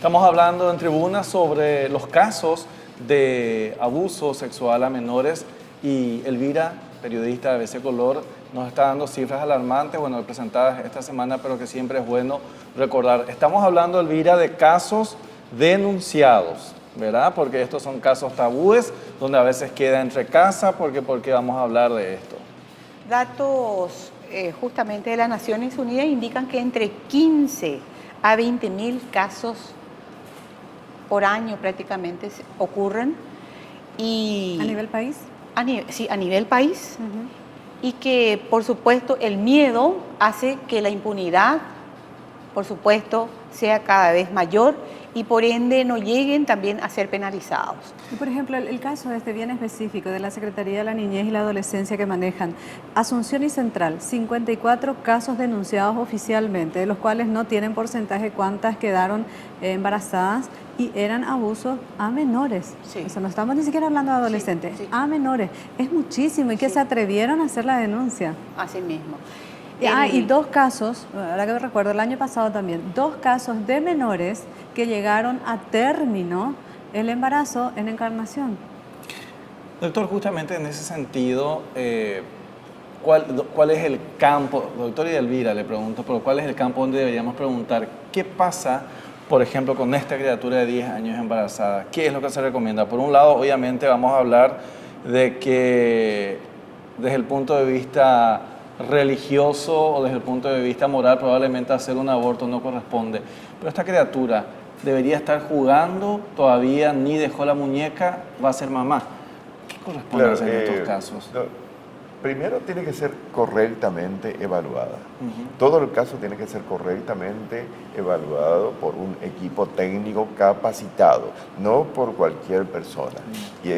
Estamos hablando en tribuna sobre los casos de abuso sexual a menores y Elvira, periodista de ABC Color, nos está dando cifras alarmantes, bueno, presentadas esta semana, pero que siempre es bueno recordar. Estamos hablando, Elvira, de casos denunciados, ¿verdad? Porque estos son casos tabúes, donde a veces queda entre casa, ¿por qué vamos a hablar de esto? Datos justamente de las Naciones Unidas indican que entre 15 a 20.000 casos por año prácticamente ocurren. Y ¿A nivel país? Sí, a nivel país. Y que, por supuesto, el miedo hace que la impunidad, por supuesto, sea cada vez mayor y por ende no lleguen también a ser penalizados. Y por ejemplo, el caso bien específico de la Secretaría de la Niñez y la Adolescencia que manejan, Asunción y Central, 54 casos denunciados oficialmente, de los cuales no tienen porcentaje cuántas quedaron embarazadas y eran abusos a menores. Sí. O sea, no estamos ni siquiera hablando de adolescentes, Sí. a menores. Es muchísimo y que se atrevieron a hacer la denuncia. Así mismo. Y dos casos, ahora que me recuerdo, el año pasado también, 2 casos de menores que llegaron a término el embarazo en Encarnación. Doctor, justamente en ese sentido, ¿cuál es el campo? Doctor y Elvira le pregunto, pero ¿cuál es el campo donde deberíamos preguntar qué pasa, por ejemplo, con esta criatura de 10 años embarazada? ¿Qué es lo que se recomienda? Por un lado, obviamente, vamos a hablar de que desde el punto de vista religioso o desde el punto de vista moral probablemente hacer un aborto no corresponde. Pero esta criatura debería estar jugando, todavía ni dejó la muñeca, va a ser mamá. ¿Qué corresponde hacer en estos casos? Primero tiene que ser correctamente evaluada. Todo el caso tiene que ser correctamente evaluado por un equipo técnico capacitado, no por cualquier persona. Y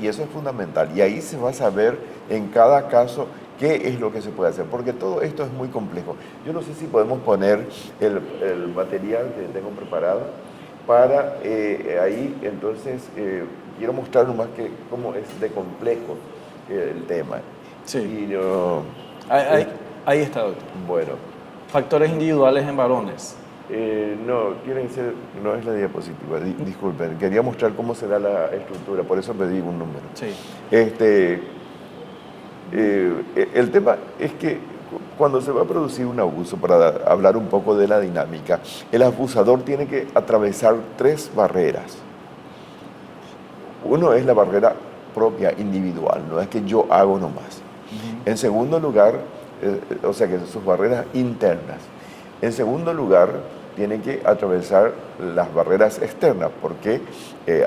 eso es fundamental. Y ahí se va a saber en cada caso qué es lo que se puede hacer, porque todo esto es muy complejo. Yo no sé si podemos poner el material que tengo preparado para ahí, entonces, quiero mostrar nomás cómo es de complejo el tema. Sí. Y yo, ahí está, doctor. bueno. Factores individuales en varones. No, no es la diapositiva, disculpen, quería mostrar cómo será la estructura, por eso pedí un número. Sí. El tema es que cuando se va a producir un abuso, para hablar un poco de la dinámica, el abusador tiene que atravesar 3 barreras. Uno es la barrera propia, individual, no es que yo hago nomás. En segundo lugar, o sea que sus barreras internas. En segundo lugar, tiene que atravesar las barreras externas, porque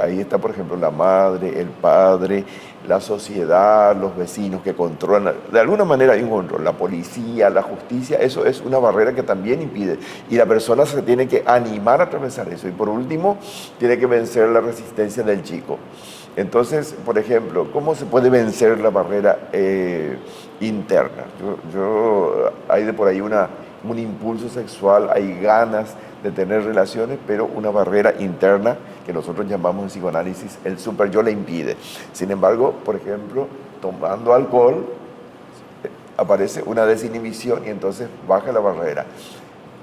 ahí está, por ejemplo, la madre, el padre, la sociedad, los vecinos que controlan. De alguna manera hay un control, la policía, la justicia, eso es una barrera que también impide. Y la persona se tiene que animar a atravesar eso. Y por último, tiene que vencer la resistencia del chico. Entonces, por ejemplo, ¿cómo se puede vencer la barrera interna? Hay de por ahí un impulso sexual, hay ganas de tener relaciones, pero una barrera interna que nosotros llamamos en psicoanálisis el super yo le impide. Sin embargo, por ejemplo, tomando alcohol, aparece una desinhibición y entonces baja la barrera.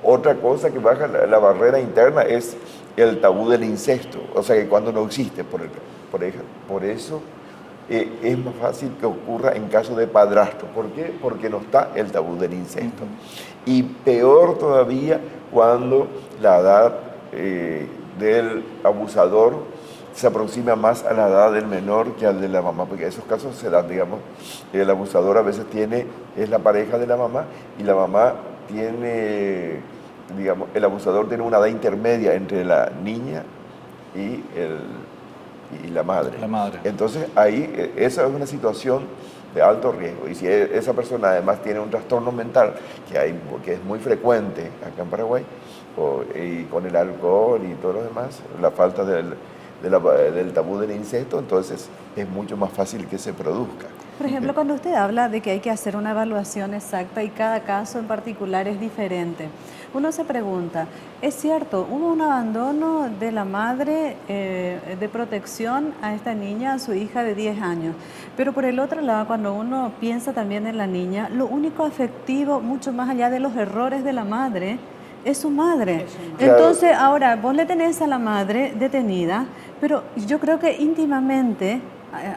Otra cosa que baja la barrera interna es el tabú del incesto, o sea que cuando no existe, por eso es más fácil que ocurra en caso de padrastro. ¿Por qué? Porque no está el tabú del incesto. Y peor todavía cuando la edad del abusador se aproxima más a la edad del menor que al de la mamá, porque esos casos se dan, digamos, el abusador a veces es la pareja de la mamá y la mamá tiene, digamos, el abusador tiene una edad intermedia entre la niña y la madre. La madre. Entonces ahí esa es una situación de alto riesgo. Y si esa persona además tiene un trastorno mental, que es muy frecuente acá en Paraguay, y con el alcohol y todo lo demás, la falta del tabú del incesto, entonces es mucho más fácil que se produzca. Por ejemplo, cuando usted habla de que hay que hacer una evaluación exacta y cada caso en particular es diferente, uno se pregunta, ¿es cierto, hubo un abandono de la madre de protección a esta niña, a su hija de 10 años? Pero por el otro lado, cuando uno piensa también en la niña, lo único afectivo, mucho más allá de los errores de la madre, es su madre. Es su madre. Claro. Entonces, ahora, vos le tenés a la madre detenida, pero yo creo que íntimamente,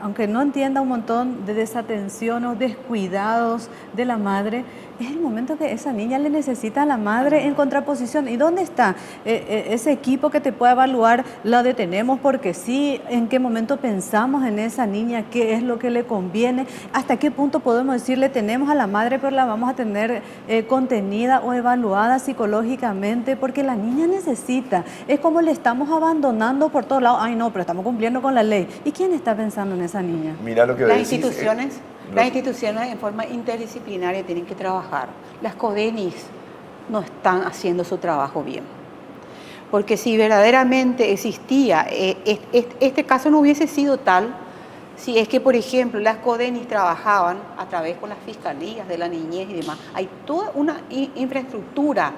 aunque no entienda un montón de desatención o descuidados de la madre, es el momento que esa niña le necesita a la madre en contraposición. ¿Y dónde está ese equipo que te pueda evaluar? ¿La detenemos porque sí? ¿En qué momento pensamos en esa niña? ¿Qué es lo que le conviene? ¿Hasta qué punto podemos decirle tenemos a la madre pero la vamos a tener contenida o evaluada psicológicamente? Porque la niña necesita. Es como le estamos abandonando por todos lados. Ay, no, pero estamos cumpliendo con la ley. ¿Y quién está pensando en esa niña? Mira lo que Las decís, instituciones, lo- las instituciones en forma interdisciplinaria tienen que trabajar. Las CODENIS no están haciendo su trabajo bien. Porque si verdaderamente existía, este caso no hubiese sido tal si es que, por ejemplo, las CODENIS trabajaban a través con las fiscalías de la niñez y demás. Hay toda una infraestructura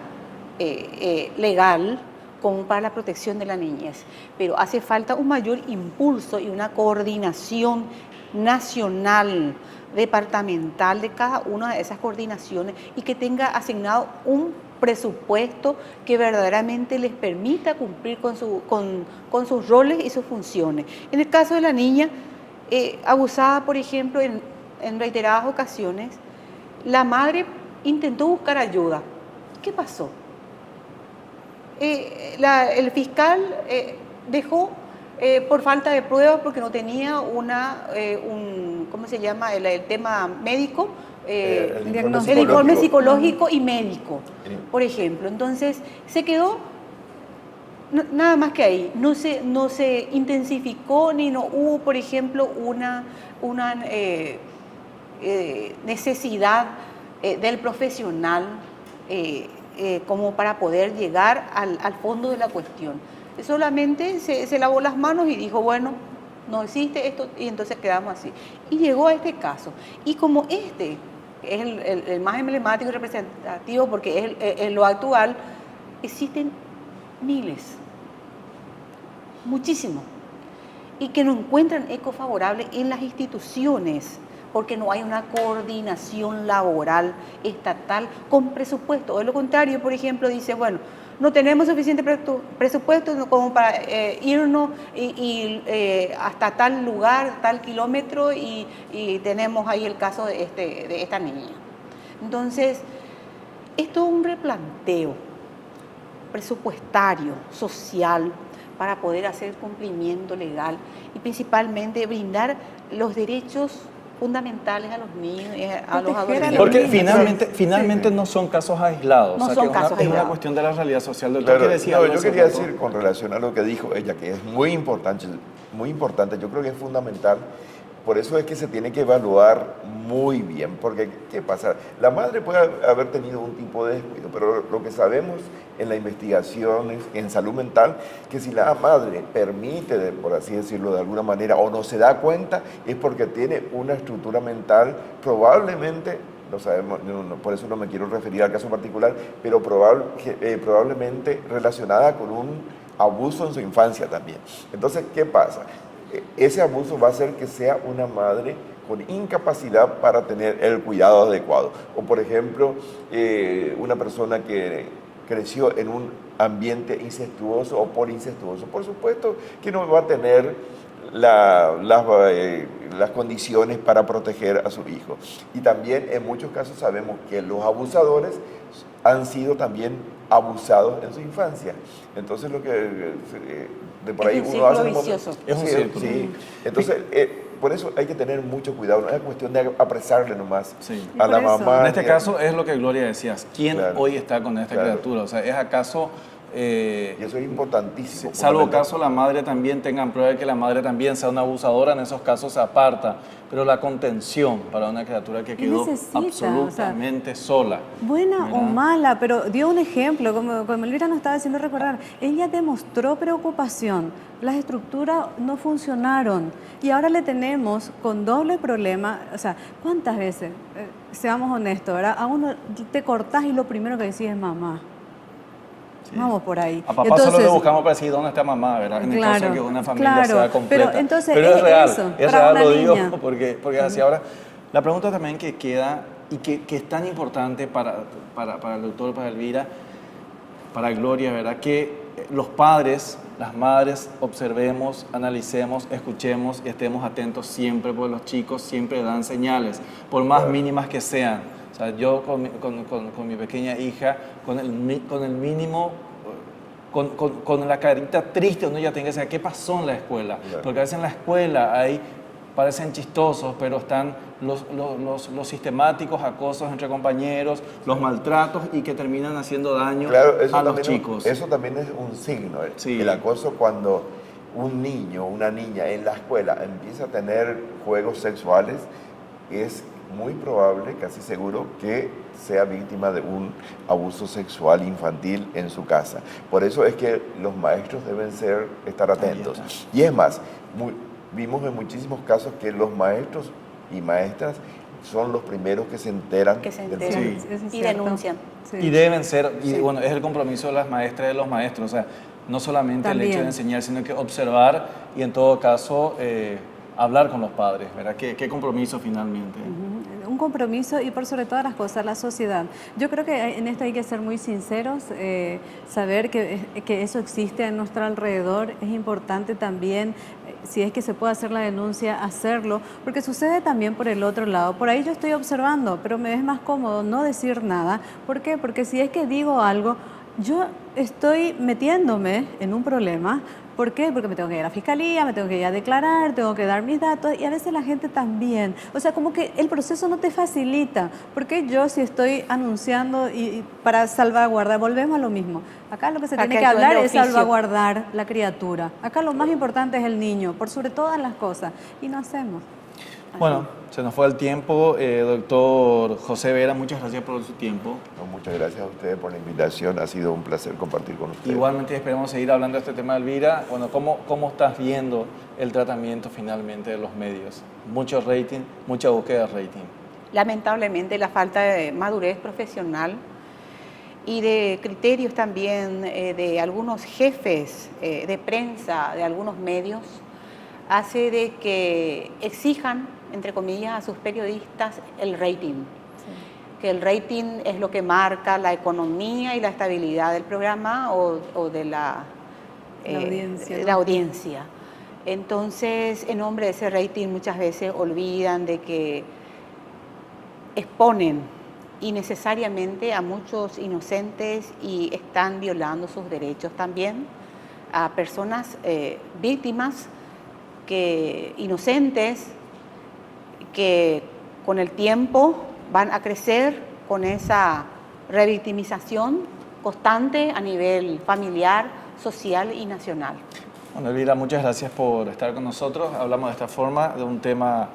legal como para la protección de la niñez, pero hace falta un mayor impulso y una coordinación nacional, departamental de cada una de esas coordinaciones y que tenga asignado un presupuesto que verdaderamente les permita cumplir con sus roles y sus funciones. En el caso de la niña abusada, por ejemplo, en reiteradas ocasiones, la madre intentó buscar ayuda. ¿Qué pasó? El fiscal dejó por falta de pruebas porque no tenía ¿cómo se llama? El tema médico, diagnóstico. el informe psicológico y médico, Sí. por ejemplo. Entonces se quedó nada más que ahí. No se intensificó ni no hubo, por ejemplo, una necesidad del profesional como para poder llegar al fondo de la cuestión. Solamente se lavó las manos y dijo, bueno, no existe esto, y entonces quedamos así. Y llegó a este caso. Y como este es el más emblemático y representativo, porque es lo actual, existen miles, muchísimos, y que no encuentran eco favorable en las instituciones, porque no hay una coordinación laboral estatal con presupuesto. O de lo contrario, por ejemplo, dice, bueno, no tenemos suficiente presupuesto como para irnos hasta tal lugar, tal kilómetro, y tenemos ahí el caso de esta niña. Entonces, es todo un replanteo presupuestario, social, para poder hacer cumplimiento legal y principalmente brindar los derechos fundamentales a los niños, a los Proteger a adolescentes. los Porque niños. finalmente no son casos aislados. No o sea, son que es una- casos es una aislados. cuestión de la realidad social. Doctor, Claro, ¿qué decía? no, Algo yo hace quería rato. decir con relación a lo que dijo ella, que es muy importante, yo creo que es fundamental. Por eso es que se tiene que evaluar muy bien, porque ¿qué pasa? La madre puede haber tenido un tipo de descuido, pero lo que sabemos en la investigación en salud mental, que si la madre permite, por así decirlo de alguna manera, o no se da cuenta, es porque tiene una estructura mental probablemente, no sabemos, por eso no me quiero referir al caso particular, pero probablemente relacionada con un abuso en su infancia también. Entonces, ¿qué pasa? Ese abuso va a hacer que sea una madre con incapacidad para tener el cuidado adecuado. O por ejemplo, una persona que creció en un ambiente incestuoso o polincestuoso. Por supuesto que no va a tener las condiciones para proteger a su hijo. Y también en muchos casos sabemos que los abusadores han sido también abusados en su infancia. Entonces lo que de por Es ahí un uno hace círculo vicioso. Es un Sí, círculo. sí. Entonces por eso hay que tener mucho cuidado, no es cuestión de apresarle nomás Sí. a la Por eso. mamá. En este que- caso es lo que Gloria decías. ¿Quién Claro. hoy está con esta Claro. criatura? O sea, ¿es acaso... Y eso es importantísimo. salvo fundamental. caso la madre también tengan prueba de que la madre también sea una abusadora, en esos casos se aparta. Pero la contención para una criatura que quedó necesita? absolutamente sola. Buena o ¿verdad? mala, pero dio un ejemplo, como Elvira nos estaba haciendo recordar. Ella demostró preocupación, las estructuras no funcionaron y ahora le tenemos con doble problema. O sea, ¿cuántas veces, seamos honestos, ¿verdad? A uno te cortás y lo primero que decís es mamá. Sí. Vamos por ahí. A papá solo le buscamos para decir dónde está mamá, ¿verdad? En el caso de que una familia claro, sea completa. pero entonces es es real, eso, es para real, una lo digo, niña. porque así ahora. La pregunta también que queda y que es tan importante para el doctor, para Elvira, para Gloria, ¿verdad? Que los padres, las madres, observemos, analicemos, escuchemos y estemos atentos siempre, porque los chicos siempre dan señales, por más mínimas que sean. O sea, yo con mi pequeña hija, con el mínimo, con la carita triste, uno ya tiene que saber qué pasó en la escuela. Claro. Porque a veces en la escuela parecen chistosos, pero están los sistemáticos acosos entre compañeros, los maltratos y que terminan haciendo daño a los chicos. Eso también es un signo. Sí. El acoso, cuando un niño o una niña en la escuela empieza a tener juegos sexuales, es muy probable, casi seguro, que sea víctima de un abuso sexual infantil en su casa. Por eso es que los maestros deben estar atentos. Y es más, vimos en muchísimos casos que los maestros y maestras son los primeros que se enteran del Sí. problema. Eso es Y cierto. denuncian. Sí. Y deben ser, y Sí. bueno, es el compromiso de las maestras y de los maestros, o sea, no solamente el hecho También. de enseñar, sino que observar y en todo caso hablar con los padres, ¿verdad? ¿Qué compromiso finalmente? Un compromiso y por sobre todas las cosas, la sociedad. Yo creo que en esto hay que ser muy sinceros, saber que eso existe a nuestro alrededor. Es importante también, si es que se puede hacer la denuncia, hacerlo, porque sucede también por el otro lado. Por ahí yo estoy observando, pero me es más cómodo no decir nada. ¿Por qué? Porque si es que digo algo, yo estoy metiéndome en un problema. ¿Por qué? Porque me tengo que ir a la fiscalía, me tengo que ir a declarar, tengo que dar mis datos y a veces la gente también. O sea, como que el proceso no te facilita. Porque yo si estoy anunciando y para salvaguardar, volvemos a lo mismo. Acá lo que se Acá tiene que actúa hablar de es oficio. salvaguardar la criatura. Acá lo más importante es el niño, por sobre todas las cosas. Y no hacemos. Bueno, se nos fue el tiempo. Doctor José Vera, muchas gracias por su tiempo. No, muchas gracias a ustedes por la invitación. Ha sido un placer compartir con ustedes. Igualmente esperamos seguir hablando de este tema, Elvira. Bueno, ¿cómo estás viendo el tratamiento finalmente de los medios? Mucho rating, mucha búsqueda de rating. Lamentablemente la falta de madurez profesional y de criterios también de algunos jefes de prensa, de algunos medios, hace de que exijan, entre comillas, a sus periodistas el rating. Que el rating es lo que marca la economía y la estabilidad del programa o de la audiencia, ¿no? la audiencia. Entonces, en nombre de ese rating muchas veces olvidan de que exponen innecesariamente a muchos inocentes y están violando sus derechos también a personas víctimas inocentes que con el tiempo van a crecer con esa revictimización constante a nivel familiar, social y nacional. Bueno, Elvira, muchas gracias por estar con nosotros. Hablamos de esta forma de un tema,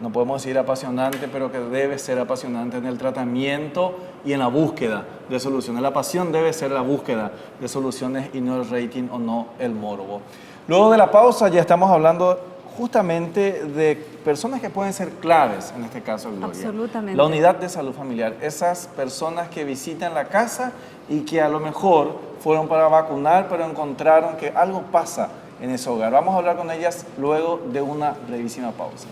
no podemos decir apasionante, pero que debe ser apasionante en el tratamiento y en la búsqueda de soluciones. La pasión debe ser la búsqueda de soluciones y no el rating o no el morbo. Luego de la pausa ya estamos hablando justamente de personas que pueden ser claves, en este caso, Gloria. Absolutamente. La unidad de salud familiar, esas personas que visitan la casa y que a lo mejor fueron para vacunar, pero encontraron que algo pasa en ese hogar. Vamos a hablar con ellas luego de una brevísima pausa.